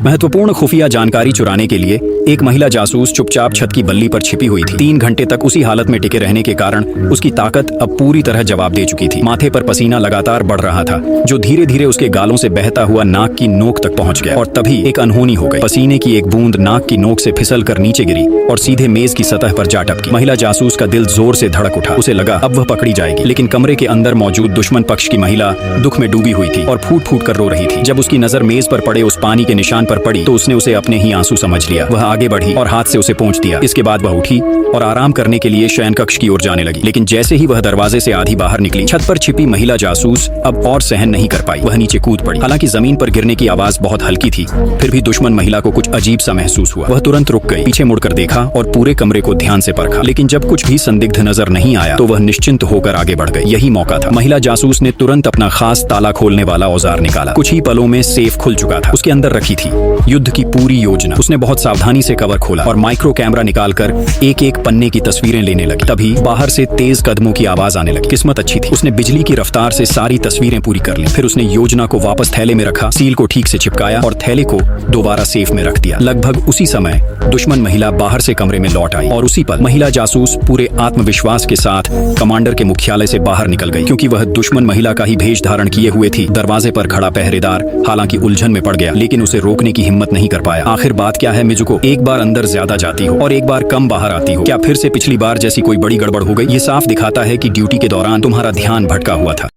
महत्वपूर्ण खुफिया जानकारी चुराने के लिए एक महिला जासूस चुपचाप छत की बल्ली पर छिपी हुई थी। 3 घंटे तक उसी हालत में टिके रहने के कारण उसकी ताकत अब पूरी तरह जवाब दे चुकी थी। माथे पर पसीना लगातार बढ़ रहा था, जो धीरे धीरे उसके गालों से बहता हुआ नाक की नोक तक पहुंच गया। और तभी एक अनहोनी हो गई। पसीने की एक बूंद नाक की नोक से फिसल कर नीचे गिरी और सीधे मेज की सतह पर जा टपकी। महिला जासूस का दिल जोर से धड़क उठा। उसे लगा अब वह पकड़ी जाएगी, लेकिन कमरे के अंदर मौजूद दुश्मन पक्ष की महिला दुख में डूबी हुई थी और फूट फूट कर रो रही थी। जब उसकी नजर मेज पर पड़े उस पानी के निशान पर पड़ी तो उसने उसे अपने ही आंसू समझ लिया। वह आगे बढ़ी और हाथ से उसे पोंछ दिया। इसके बाद वह उठी और आराम करने के लिए शयन कक्ष की ओर जाने लगी। लेकिन जैसे ही वह दरवाजे से आधी बाहर निकली, छत पर छिपी महिला जासूस अब और सहन नहीं कर पाई। वह नीचे कूद पड़ी। हालांकि जमीन पर गिरने की आवाज बहुत हल्की थी, फिर भी दुश्मन महिला को कुछ अजीब सा महसूस हुआ। वह तुरंत रुक गई, पीछे मुड़कर देखा और पूरे कमरे को ध्यान से परखा। लेकिन जब कुछ भी संदिग्ध नजर नहीं आया तो वह निश्चिंत होकर आगे बढ़ गई। यही मौका था। महिला जासूस ने तुरंत अपना खास ताला खोलने वाला औजार निकाला। कुछ ही पलों में सेफ खुल चुका था। उसके अंदर रखी थी युद्ध की पूरी योजना। उसने बहुत सावधानी से कवर खोला और माइक्रो कैमरा निकालकर एक एक पन्ने की तस्वीरें लेने लगी। तभी बाहर से तेज कदमों की आवाज आने लगी। किस्मत अच्छी थी, उसने बिजली की रफ्तार से सारी तस्वीरें पूरी कर ली। फिर उसने योजना को वापस थैले में रखा, सील को ठीक से चिपकाया और थैले को दोबारा सेफ में रख दिया। लगभग उसी समय दुश्मन महिला बाहर से कमरे में लौट आई और उसी पल महिला जासूस पूरे आत्मविश्वास के साथ कमांडर के मुख्यालय से बाहर निकल गई। क्योंकि वह दुश्मन महिला का ही भेष धारण किए हुए थी। दरवाजे पर खड़ा पहरेदार हालांकि उलझन में पड़ गया, लेकिन उसे रोकने की हिम्मत नहीं कर पाया। आखिर बात क्या है मिजुको? एक बार अंदर ज्यादा जाती हो और एक बार कम बाहर आती हो। क्या फिर से पिछली बार जैसी कोई बड़ी गड़बड़ हो गई? ये साफ दिखाता है कि ड्यूटी के दौरान तुम्हारा ध्यान भटका हुआ था।